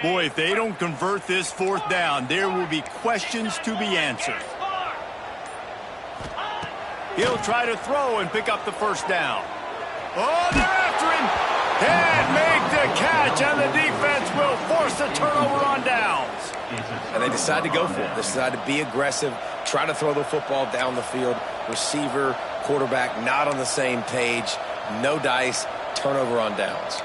Boy, if they don't convert this fourth down, there will be questions to be answered. He'll try to throw and pick up the first down. Oh, they're after him. And make the catch, and the defense will force a turnover on downs. And they decide to go for it. They decide to be aggressive, try to throw the football down the field. Receiver, quarterback, not on the same page. No dice, turnover on downs.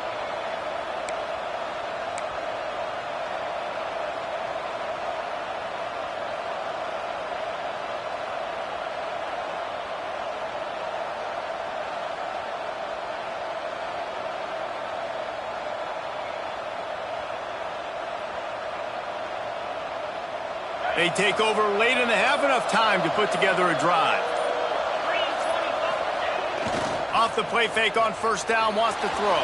They take over late in the half, enough time to put together a drive. Off the play fake on first down, wants to throw.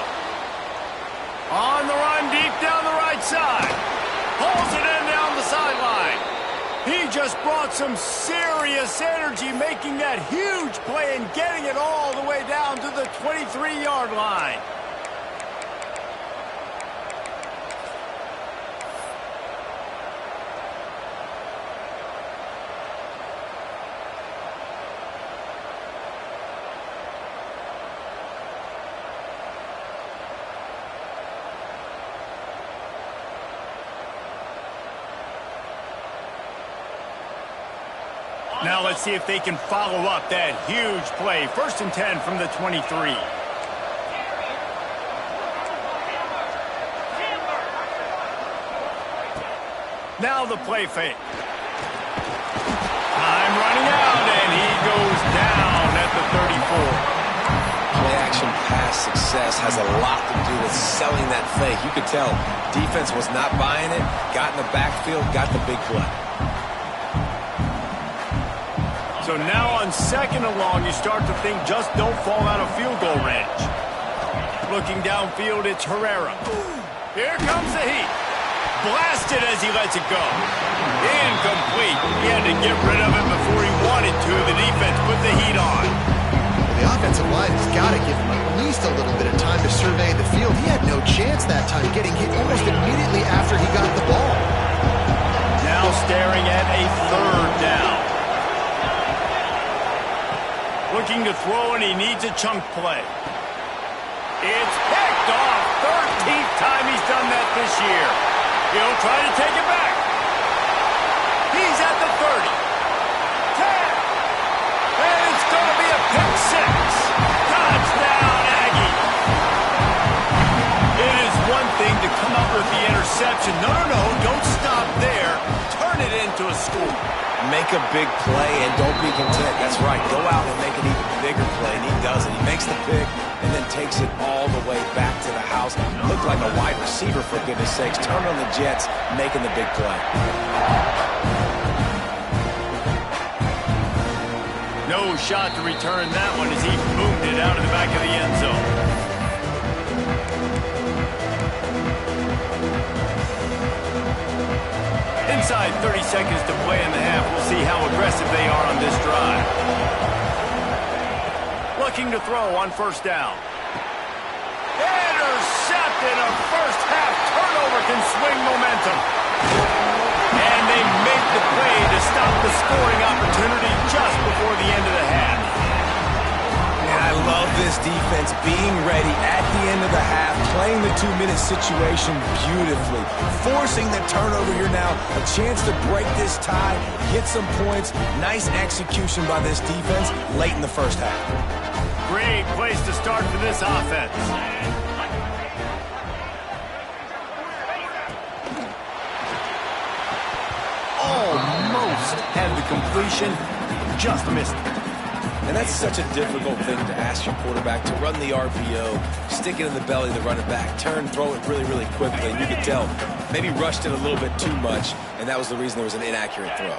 On the run, deep down the right side. Pulls it in down the sideline. He just brought some serious energy making that huge play and getting it all the way down to the 23-yard line. Now let's see if they can follow up that huge play. 1st and 10 from the 23. Now the play fake. Time running out, and he goes down at the 34. Play action pass success has a lot to do with selling that fake. You could tell defense was not buying it, got in the backfield, got the big play. So now on 2nd and long, you start to think just don't fall out of field goal range. Looking downfield, it's Herrera. Here comes the heat. Blasted as he lets it go. Incomplete. He had to get rid of it before he wanted to. The defense put the heat on. Well, the offensive line has got to give him at least a little bit of time to survey the field. He had no chance that time, getting hit almost immediately after he got the ball. Now staring at a 3rd down. Looking to throw, and he needs a chunk play. It's picked off. 13th time he's done that this year. He'll try to take it back. He's at the 30. 10. And it's going to be a pick 6. Touchdown, Aggie. It is one thing to come up with the interception. No, don't stop there. Turn it into a score. Make a big play and don't be content. That's right. Go out and make an even bigger play, and he does it. He makes the pick and then takes it all the way back to the house. Looked like a wide receiver, for goodness sakes. Turn on the Jets, making the big play. No shot to return that one as he boomed it out of the back of the end zone. Inside 30 seconds to play in the half. We'll see how aggressive they are on this drive. Looking to throw on 1st down. Intercepted. A first half turnover can swing momentum. And they make the play to stop the scoring opportunity just before the end of the half. And I love this defense being ready at the end of the half, playing the 2-minute situation beautifully, forcing the turnover here now, a chance to break this tie, get some points. Nice execution by this defense late in the first half. Great place to start for this offense. Almost had the completion, just missed it. And that's such a difficult thing to ask your quarterback to run the RPO, stick it in the belly of the running back, turn, throw it really, really quickly. And you could tell maybe rushed it a little bit too much, and that was the reason there was an inaccurate throw.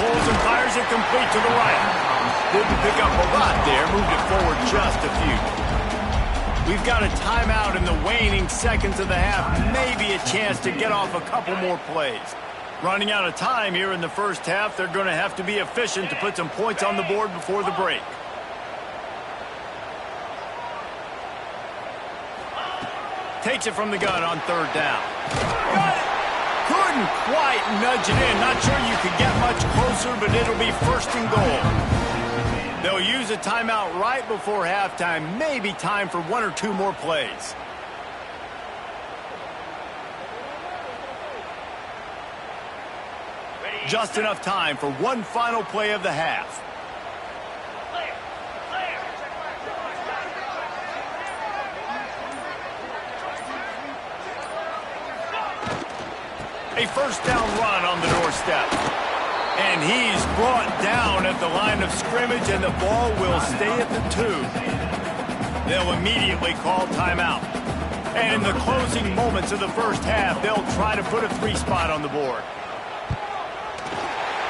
Pulls and fires it complete to the right. Didn't pick up a lot there, moved it forward just a few. We've got a timeout in the waning seconds of the half, maybe a chance to get off a couple more plays. Running out of time here in the first half, they're going to have to be efficient to put some points on the board before the break. Takes it from the gun on third down. Got it! Couldn't quite nudge it in. Not sure you could get much closer, but it'll be first and goal. They'll use a timeout right before halftime. Maybe time for one or two more plays. Just enough time for one final play of the half. A first down run on the doorstep. And he's brought down at the line of scrimmage, and the ball will stay at the 2. They'll immediately call timeout. And in the closing moments of the first half, they'll try to put a 3 spot on the board.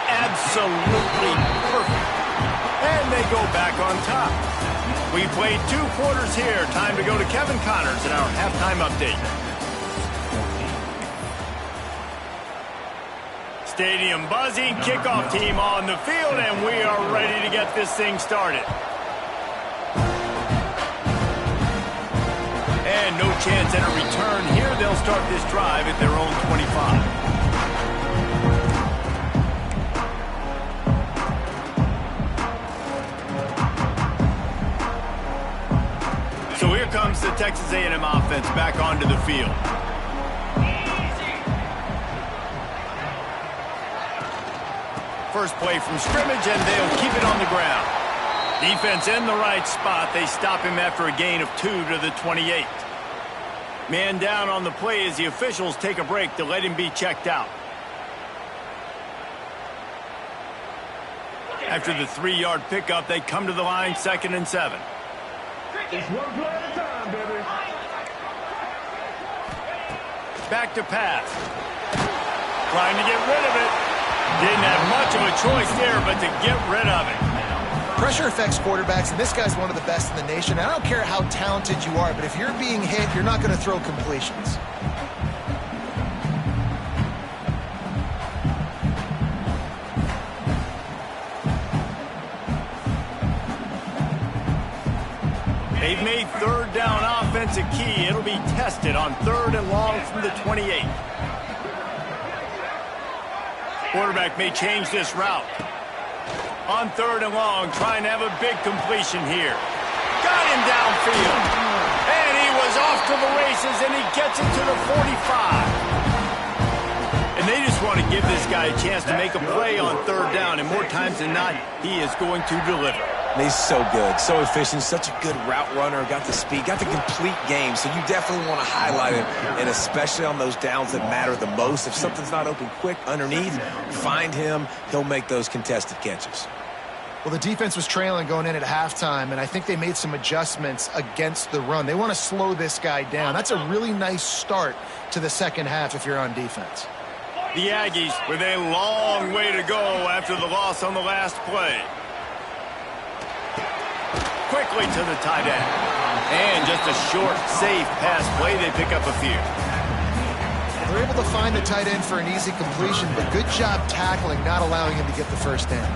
Absolutely perfect. And they go back on top. We played 2 quarters here. Time to go to Kevin Connors in our halftime update. Stadium buzzing, kickoff team on the field, and we are ready to get this thing started. And no chance at a return here. They'll start this drive at their own 25. So here comes the Texas A&M offense back onto the field. First play from scrimmage, and they'll keep it on the ground. Defense in the right spot. They stop him after a gain of 2 to the 28. Man down on the play as the officials take a break to let him be checked out. After the 3-yard pickup, they come to the line, 2nd and 7. It's one play at a time, baby. Back to pass. Trying to get rid of it. Didn't have much of a choice there, but to get rid of it. Pressure affects quarterbacks, and this guy's one of the best in the nation. I don't care how talented you are, but if you're being hit, you're not going to throw completions. They've made third down offense a key. It'll be tested on 3rd and long from the 28. Quarterback may change this route. On 3rd and long, trying to have a big completion here. Got him downfield. And he was off to the races, and he gets it to the 45. And they just want to give this guy a chance to make a play on 3rd down, and more times than not, he is going to deliver. He's so good, so efficient, such a good route runner, got the speed, got the complete game, so you definitely want to highlight him, and especially on those downs that matter the most. If something's not open quick underneath, find him, he'll make those contested catches. Well, the defense was trailing going in at halftime, and I think they made some adjustments against the run. They want to slow this guy down. That's a really nice start to the second half if you're on defense. The Aggies with a long way to go after the loss on the last play. Quickly to the tight end. And just a short, safe pass play. They pick up a few. They're able to find the tight end for an easy completion, but good job tackling, not allowing him to get the first down.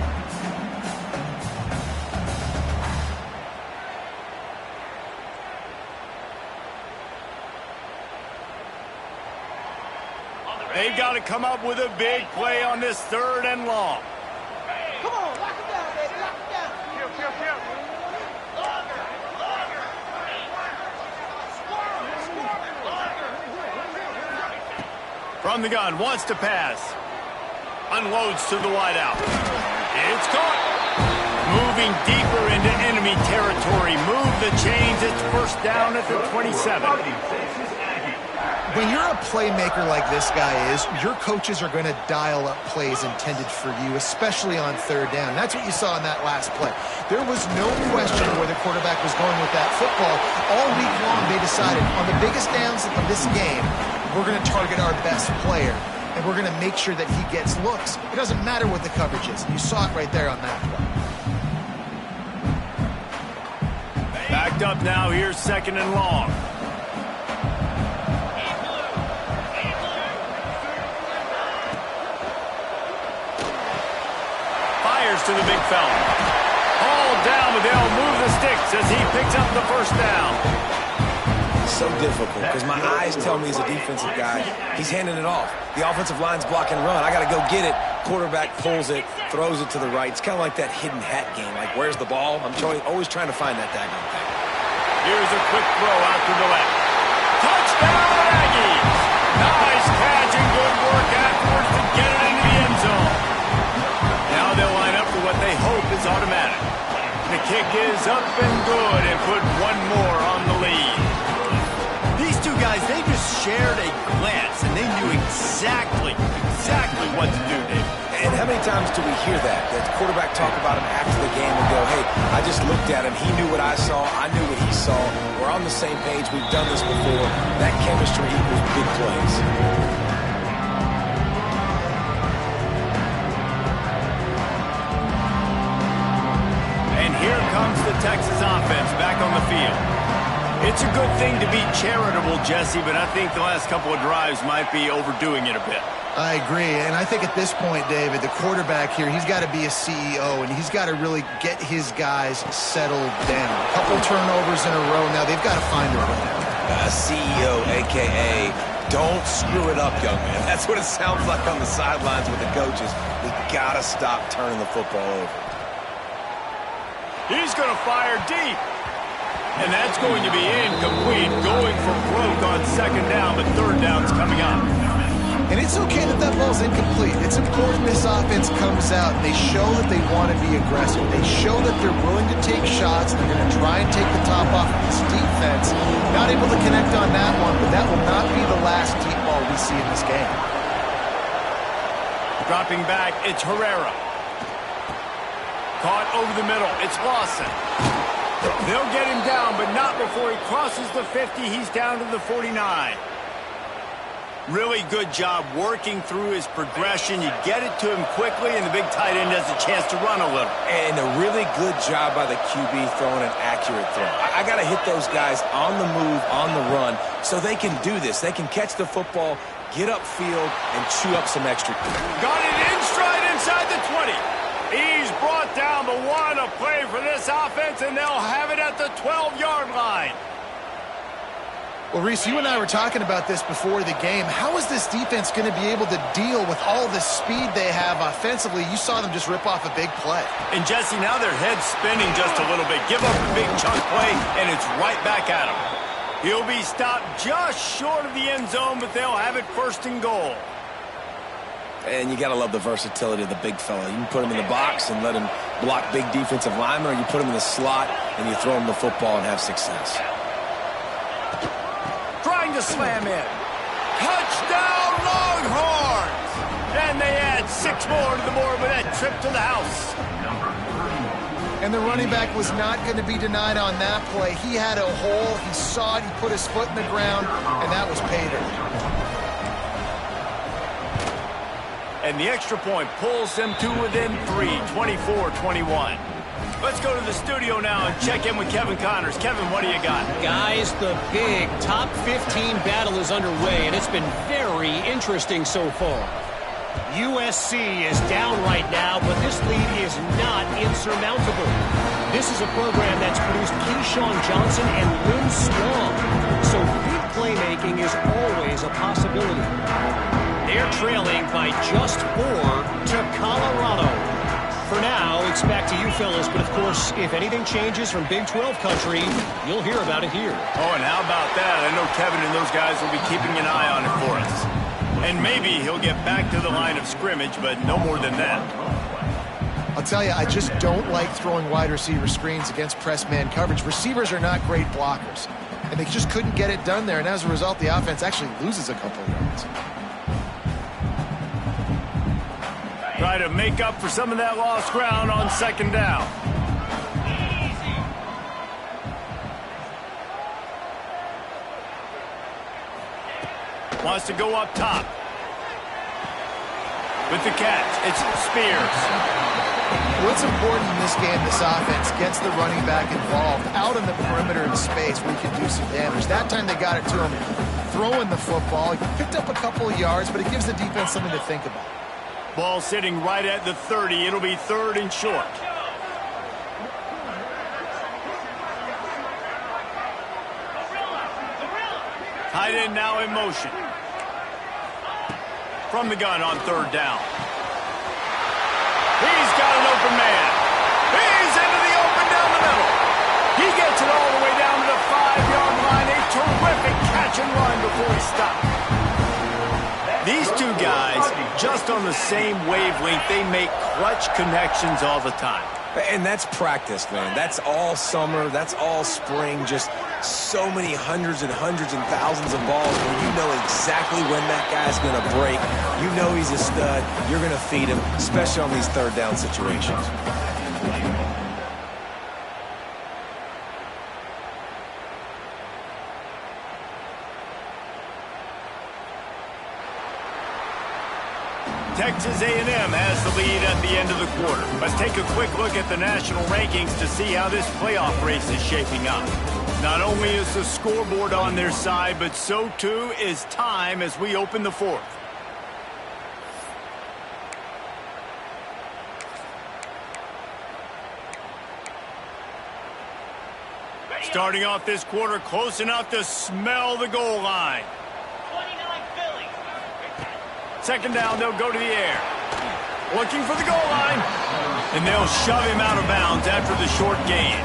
They've got to come up with a big play on this 3rd and long. Come on, lock it down, baby. Lock it down. Kill. From the gun, wants to pass. Unloads to the wideout. It's caught. Moving deeper into enemy territory. Move the chains. It's first down at the 27. When you're a playmaker like this guy is, your coaches are going to dial up plays intended for you, especially on 3rd down. That's what you saw in that last play. There was no question where the quarterback was going with that football. All week long, they decided on the biggest downs of this game, we're going to target our best player, and we're going to make sure that he gets looks. It doesn't matter what the coverage is. You saw it right there on that play. Backed up now. Here's 2nd and long. To the big fella. All down, but they'll move the sticks as he picks up the first down. so difficult because my eyes tell me as a defensive guy, he's handing it off. The offensive line's blocking run. I got to go get it. Quarterback pulls it, throws it to the right. It's kind of like that hidden hat game. Like, where's the ball? I'm always trying to find that daggone thing. Here's a quick throw out to the left. Touchdown, Aggies! Nice catch and good work afterwards to get it into the end zone. Now they'll line up for what they hope is automatic. The kick is up and good and put one more on the lead. These two guys, they just shared a glance and they knew exactly what to do, Dave. And how many times do we hear that? That quarterback talk about him after the game and go, hey, I just looked at him. He knew what I saw. I knew what he saw. We're on the same page. We've done this before. That chemistry equals big plays. And here comes the Texas offense back on the field. It's a good thing to be charitable, Jesse, but I think the last couple of drives might be overdoing it a bit. I agree, and I think at this point, David, the quarterback here, he's got to be a CEO, and he's got to really get his guys settled down. A couple turnovers in a row now. They've got to find a rhythm. CEO, a.k.a. don't screw it up, young man. That's what it sounds like on the sidelines with the coaches. We got to stop turning the football over. He's going to fire deep. And that's going to be incomplete, going for broke on second down, but third down's coming up. And it's okay that that ball's incomplete. It's important this offense comes out. They show that they want to be aggressive. They show that they're willing to take shots. They're going to try and take the top off of this defense. Not able to connect on that one, but that will not be the last deep ball we see in this game. Dropping back, it's Herrera. Caught over the middle, it's Lawson. They'll get him down, but not before he crosses the 50. He's down to the 49. Really good job working through his progression. You get it to him quickly, and the big tight end has a chance to run a little. And a really good job by the QB throwing an accurate throw. I got to hit those guys on the move, on the run, so they can do this. They can catch the football, get upfield, and chew up some extra. Got it in stride inside the 20. He's brought down, but what a play for this offense, and they'll have it at the 12-yard line. Well, Reese, you and I were talking about this before the game. How is this defense going to be able to deal with all the speed they have offensively? You saw them just rip off a big play. And, Jesse, now their head's spinning just a little bit. Give up a big chunk play, and it's right back at him. He'll be stopped just short of the end zone, but they'll have it first and goal. And you got to love the versatility of the big fella. You can put him in the box and let him block big defensive linemen, or you put him in the slot and you throw him the football and have success. Trying to slam in. Touchdown, Longhorns! And they add 6 more to the board with that trip to the house. And the running back was not going to be denied on that play. He had a hole. He saw it. He put his foot in the ground, and that was pay dirt. And the extra point pulls them to within 3, 24-21. Let's go to the studio now and check in with Kevin Connors. Kevin, what do you got? Guys, the big top 15 battle is underway, and it's been very interesting so far. USC is down right now, but this lead is not insurmountable. This is a program that's produced Keyshawn Johnson and Lynn Swan, so big playmaking is always a possibility. They're trailing by just 4 to Colorado. For now, it's back to you fellas, but of course, if anything changes from Big 12 country, you'll hear about it here. Oh, and how about that? I know Kevin and those guys will be keeping an eye on it for us. And maybe he'll get back to the line of scrimmage, but no more than that. I'll tell you, I just don't like throwing wide receiver screens against press man coverage. Receivers are not great blockers, and they just couldn't get it done there, and as a result, the offense actually loses a couple of yards. Try to make up for some of that lost ground on second down. Wants to go up top. With the catch, it's Spears. What's important in this game, this offense gets the running back involved out in the perimeter of space where he can do some damage. That time they got it to him throwing the football. He picked up a couple of yards, but it gives the defense something to think about. Ball sitting right at the 30. It'll be 3rd and short. Tight end now in motion. From the gun on third down. He's got an open man. He's into the open down the middle. He gets it all the way down to the 5-yard line. A terrific catch and run before he stopped. These two guys, just on the same wavelength, they make clutch connections all the time. And that's practice, man. That's all summer. That's all spring. Just so many hundreds and thousands of balls where you know exactly when that guy's going to break. You know he's a stud. You're going to feed him, especially on these third down situations. Texas A&M has the lead at the end of the quarter. Let's take a quick look at the national rankings to see how this playoff race is shaping up. Not only is the scoreboard on their side, but so too is time as we open the fourth. Starting off this quarter close enough to smell the goal line. Second down, they'll go to the air. Looking for the goal line. And they'll shove him out of bounds after the short gain.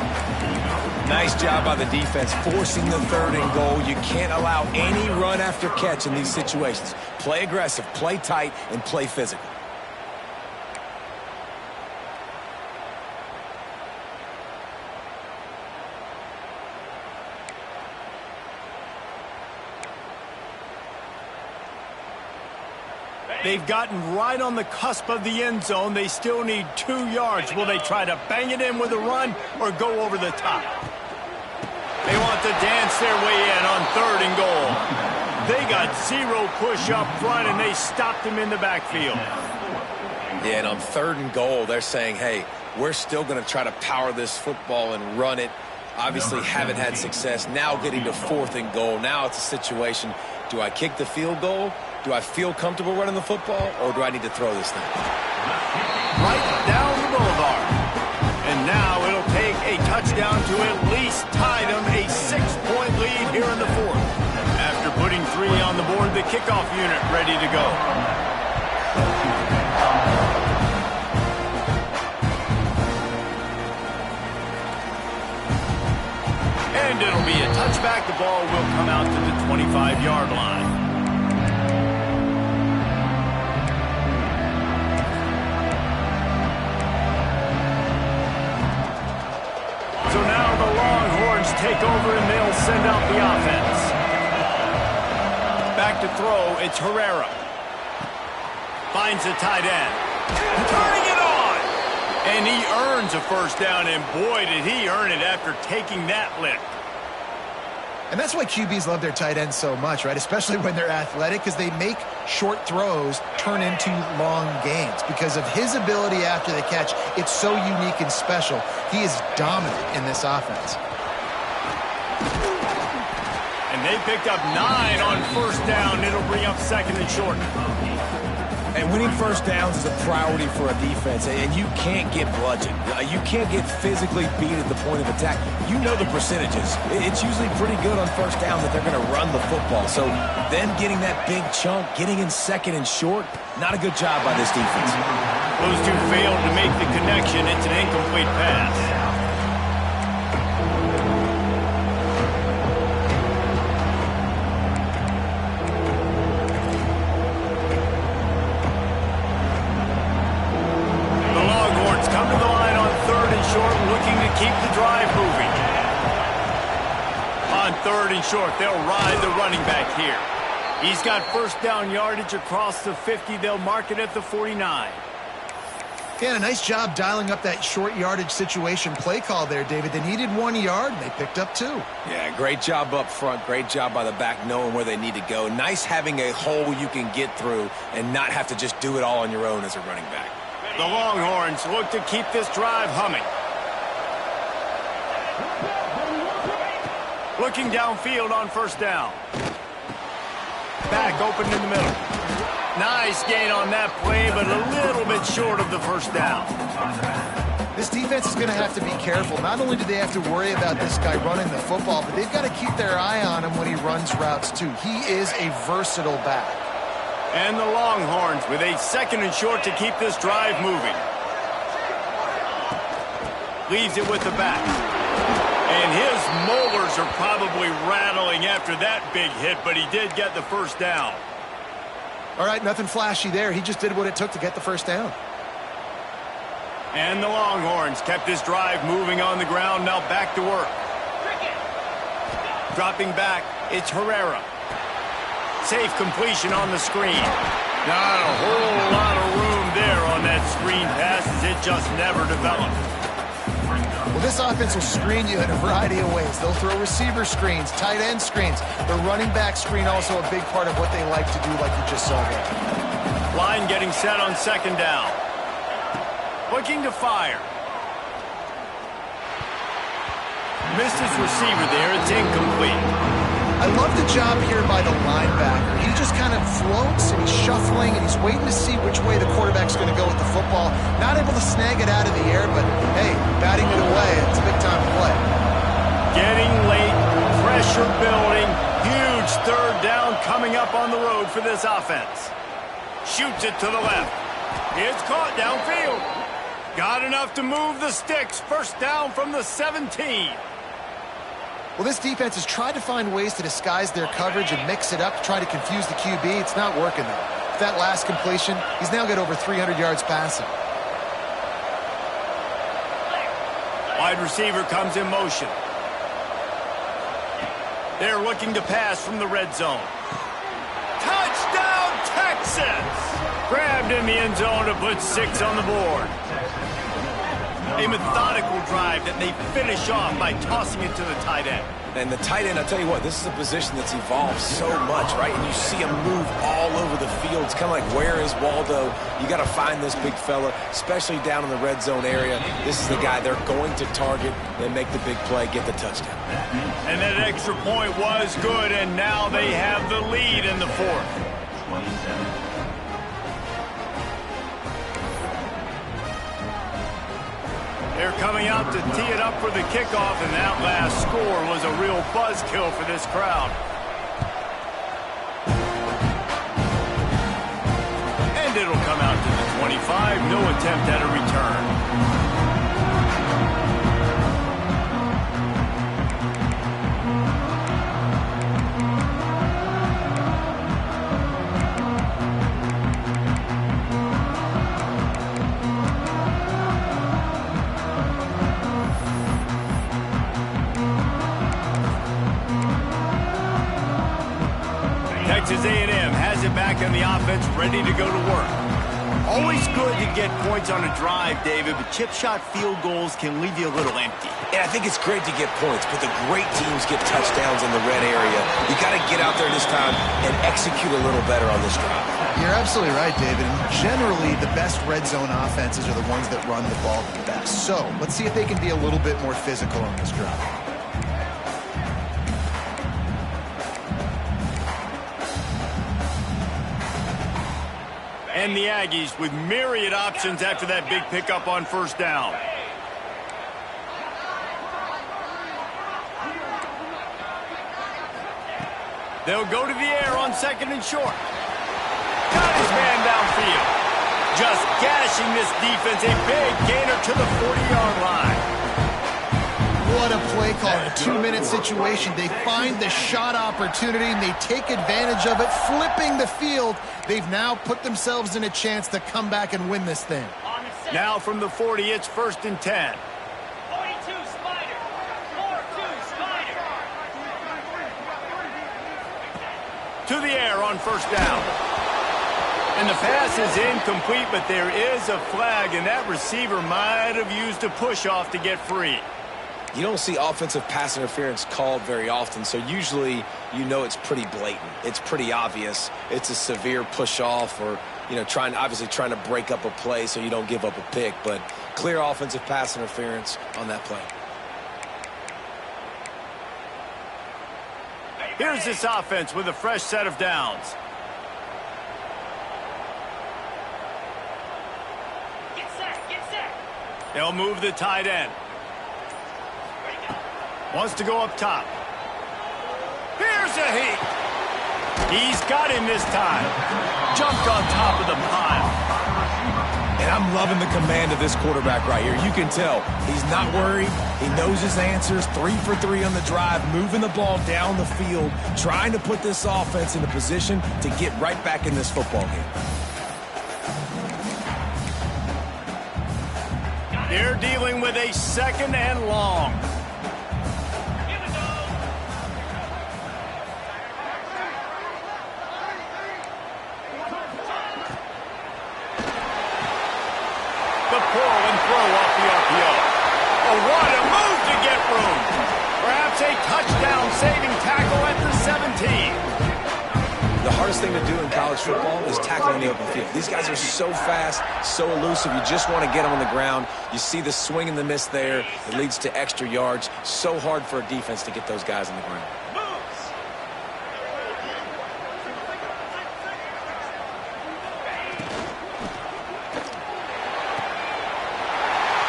Nice job by the defense forcing the third and goal. You can't allow any run after catch in these situations. Play aggressive, play tight, and play physical. They've gotten right on the cusp of the end zone. They still need 2 yards. Will they try to bang it in with a run or go over the top? They want to dance their way in on third and goal. They got 0 push up front, and they stopped him in the backfield. Yeah, and on third and goal, they're saying, hey, we're still going to try to power this football and run it. Obviously haven't had success. Now getting to fourth and goal. Now it's a situation, do I kick the field goal? Do I feel comfortable running the football, or do I need to throw this thing? Right down the boulevard. And now it'll take a touchdown to at least tie them a 6-point lead here in the fourth. After putting 3 on the board, the kickoff unit ready to go. And it'll be a touchback. The ball will come out to the 25-yard line. So now the Longhorns take over and they'll send out the offense. Back to throw, it's Herrera. Finds the tight end. Turning it on! And he earns a first down, and boy, did he earn it after taking that lick. And that's why QBs love their tight ends so much, right? Especially when they're athletic, because they make short throws turn into long gains. Because of his ability after the catch, it's so unique and special. He is dominant in this offense. And they picked up 9 on first down. It'll bring up second and short. And winning first downs is a priority for a defense, and you can't get bludgeoned. You can't get physically beat at the point of attack. You know the percentages. It's usually pretty good on first down that they're going to run the football. So then getting that big chunk, getting in second and short, not a good job by this defense. Those two failed to make the connection. It's an incomplete pass. Keep the drive moving. On third and short, they'll ride the running back here. He's got first down yardage across the 50. They'll mark it at the 49. Yeah, a nice job dialing up that short yardage situation play call there, David. They needed 1 yard. They picked up 2. Yeah, great job up front. Great job by the back knowing where they need to go. Nice having a hole you can get through and not have to just do it all on your own as a running back. The Longhorns look to keep this drive humming. Looking downfield on first down. Back open in the middle. Nice gain on that play, but a little bit short of the first down. This defense is going to have to be careful. Not only do they have to worry about this guy running the football, but they've got to keep their eye on him when he runs routes too. He is a versatile back. And the Longhorns with a 2nd and short to keep this drive moving. Leaves it with the back. And his molars are probably rattling after that big hit, but he did get the first down. All right, nothing flashy there. He just did what it took to get the first down. And the Longhorns kept this drive moving on the ground. Now back to work. Dropping back, it's Herrera. Safe completion on the screen. Not a whole lot of room there on that screen pass as it just never developed. Well, this offense will screen you in a variety of ways. They'll throw receiver screens, tight end screens. The running back screen also a big part of what they like to do, like you just saw there. Line getting set on 2nd down. Looking to fire. Missed his receiver there. It's incomplete. I love the job here by the linebacker. He just kind of floats, and he's shuffling, and he's waiting to see which way the quarterback's going to go with the football. Not able to snag it out of the air, but, hey, batting it away. It's a big-time play. Getting late, pressure building, huge 3rd down coming up on the road for this offense. Shoots it to the left. It's caught downfield. Got enough to move the sticks. First down from the 17. Well, this defense has tried to find ways to disguise their coverage and mix it up to try to confuse the QB. It's not working, though. With that last completion, he's now got over 300 yards passing. Wide receiver comes in motion. They're looking to pass from the red zone. Touchdown, Texas! Grabbed in the end zone to put 6 on the board. A methodical drive that they finish off by tossing it to the tight end. And the tight end, I'll tell you what, this is a position that's evolved so much, right? And you see him move all over the field. It's kind of like, where is Waldo? You got to find this big fella, especially down in the red zone area. This is the guy they're going to target. They make the big play, get the touchdown. And that extra point was good, and now they have the lead in the 4th. 27. They're coming out to tee it up for the kickoff, and that last score was a real buzzkill for this crowd. And it'll come out to the 25. No attempt at a return. Texas A&M has it back in the offense, ready to go to work. Always good to get points on a drive, David, but chip shot field goals can leave you a little empty. And I think it's great to get points, but the great teams get touchdowns in the red area. You got to get out there this time and execute a little better on this drive. You're absolutely right, David. And generally, the best red zone offenses are the ones that run the ball the best. So let's see if they can be a little bit more physical on this drive. And the Aggies with myriad options after that big pickup on first down. They'll go to the air on 2nd and short. Got his man downfield. Just gashing this defense. A big gainer to the 40-yard line. What a play call in a 2-minute situation. They find the shot opportunity, and they take advantage of it, flipping the field. They've now put themselves in a chance to come back and win this thing. Now from the 40, it's 1st and 10. 42 Spider. 4-2 Spider. To the air on first down. And the pass is incomplete, but there is a flag, and that receiver might have used a push-off to get free. You don't see offensive pass interference called very often, so usually you know it's pretty blatant. It's pretty obvious. It's a severe push-off or, you know, obviously trying to break up a play so you don't give up a pick, but clear offensive pass interference on that play. Here's this offense with a fresh set of downs. Get set, get set. They'll move the tight end. Wants to go up top. Here's a heat. He's got him this time. Jumped on top of the pile. And I'm loving the command of this quarterback right here. You can tell he's not worried. He knows his answers. 3 for 3 on the drive, moving the ball down the field, trying to put this offense in a position to get right back in this football game. They're dealing with a 2nd and long. The pull and throw off the RPO. Oh, what a move to get room. Perhaps a touchdown-saving tackle at the 17. The hardest thing to do in college football is tackle in the open field. These guys are so fast, so elusive. You just want to get them on the ground. You see the swing and the miss there. It leads to extra yards. So hard for a defense to get those guys on the ground.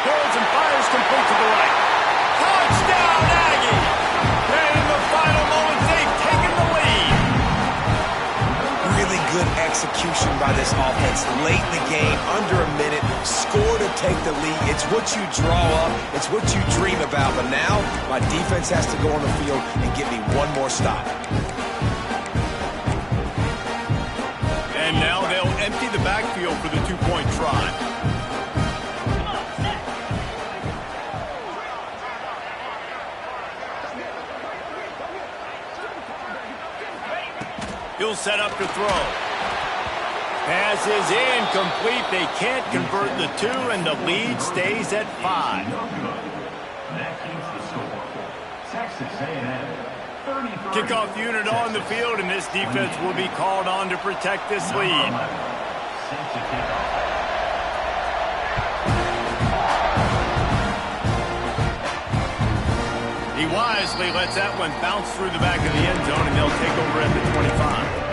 Throws and fires complete to the right. Touchdown, Aggie! And in the final moments, they've taken the lead. Really good execution by this offense. Late in the game, under a minute, score to take the lead. It's what you draw up. It's what you dream about. But now, my defense has to go on the field and give me one more stop. And now they'll empty the backfield for the two-point try. He'll set up to throw. Pass is incomplete. They can't convert the 2, and the lead stays at 5. Kickoff unit on the field, and this defense will be called on to protect this lead. He wisely lets that one bounce through the back of the end zone, and they'll take over at the 25.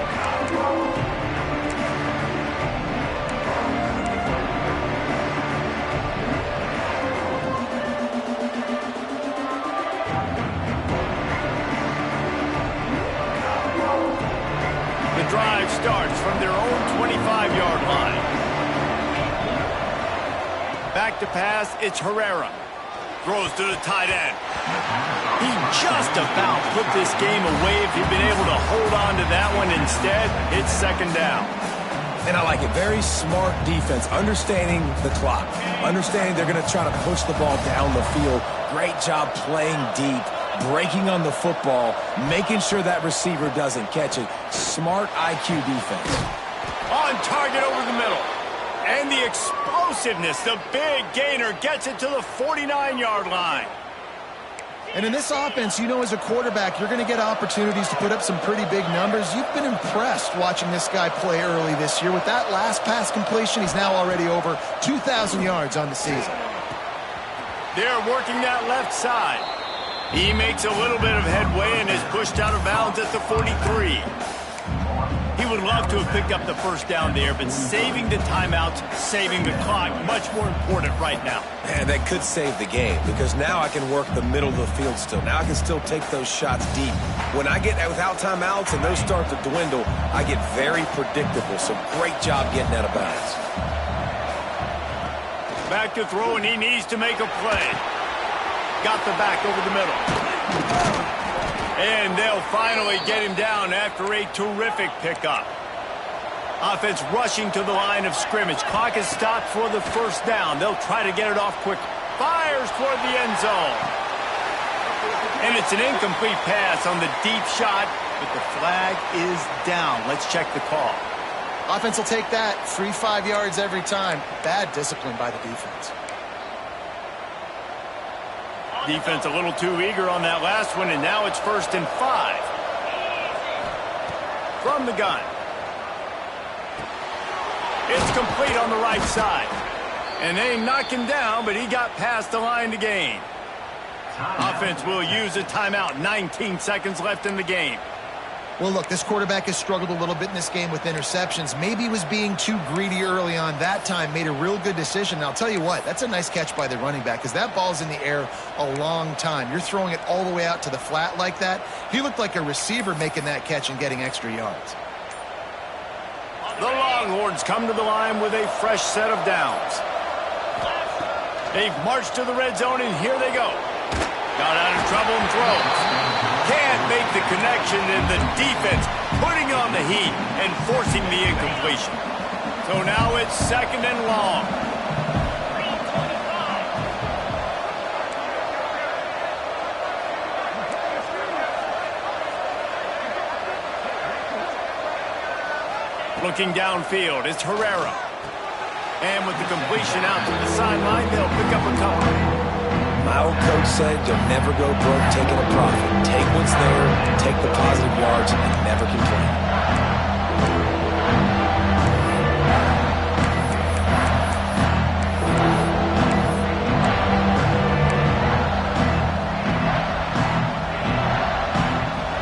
The drive starts from their own 25-yard line. Back to pass, it's Herrera. Throws to the tight end. He just about put this game away if he'd been able to hold on to that one. Instead, it's 2nd down. And I like it. Very smart defense, understanding the clock, understanding they're going to try to push the ball down the field. Great job playing deep, breaking on the football, making sure that receiver doesn't catch it. Smart IQ defense. On target over the middle. And the explosiveness, the big gainer gets it to the 49-yard line. And in this offense, you know, as a quarterback, you're going to get opportunities to put up some pretty big numbers. You've been impressed watching this guy play early this year. With that last pass completion, he's now already over 2,000 yards on the season. They're working that left side. He makes a little bit of headway and is pushed out of bounds at the 43. He would love to have picked up the first down there, but saving the timeouts, saving the clock, much more important right now. And that could save the game, because now I can work the middle of the field still. Now I can still take those shots deep. When I get without timeouts and those start to dwindle, I get very predictable. So great job getting out of bounds. Back to throw, and he needs to make a play. Got the back over the middle. And they'll finally get him down after a terrific pickup. Offense rushing to the line of scrimmage. Clock is stopped for the first down. They'll try to get it off quick. Fires toward the end zone. And it's an incomplete pass on the deep shot, but the flag is down. Let's check the call. Offense will take that. 3-5 yards every time. Bad discipline by the defense. Defense a little too eager on that last one, and now it's 1st and 5. From the gun. It's complete on the right side. And they knock him down, but he got past the line to gain. Offense will use a timeout. 19 seconds left in the game. Well, look, this quarterback has struggled a little bit in this game with interceptions. Maybe he was being too greedy early on. That time made a real good decision. And I'll tell you what, that's a nice catch by the running back because that ball's in the air a long time. You're throwing it all the way out to the flat like that. He looked like a receiver making that catch and getting extra yards. The Longhorns come to the line with a fresh set of downs. They've marched to the red zone, and here they go. Got out of trouble and throws. Can't make the connection, and the defense putting on the heat and forcing the incompletion. So now it's 2nd and long. Looking downfield, it's Herrera. And with the completion out to the sideline, they'll pick up a couple. My old coach said you'll never go broke taking a profit. Take what's there, take the positive yards, and never complain.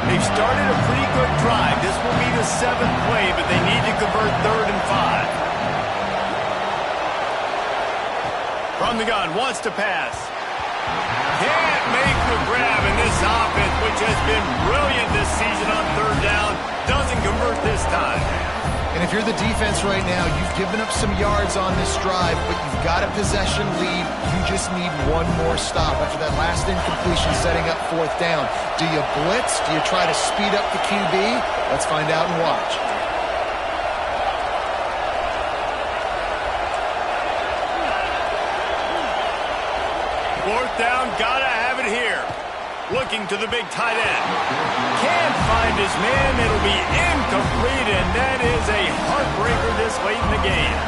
They've started a pretty good drive. This will be the 7th play, but they need to convert 3rd and 5. From the gun, wants to pass. Can't make the grab in this offense, which has been brilliant this season on 3rd down. Doesn't convert this time. And if you're the defense right now, you've given up some yards on this drive, but you've got a possession lead. You just need one more stop after that last incompletion setting up 4th down. Do you blitz? Do you try to speed up the QB? Let's find out and watch. Fourth down, gotta have it here. Looking to the big tight end. Can't find his man. It'll be incomplete, and that is a heartbreaker this late in the game.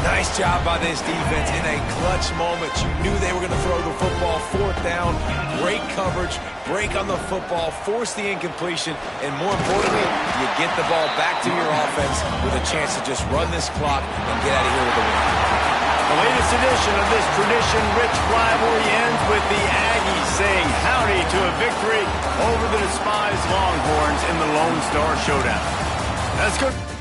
Nice job by this defense in a clutch moment. You knew they were going to throw the football. 4th down, great coverage, break on the football, force the incompletion, and more importantly, you get the ball back to your offense with a chance to just run this clock and get out of here with a win. The latest edition of this tradition-rich rivalry ends with the Aggies saying howdy to a victory over the despised Longhorns in the Lone Star Showdown. That's good.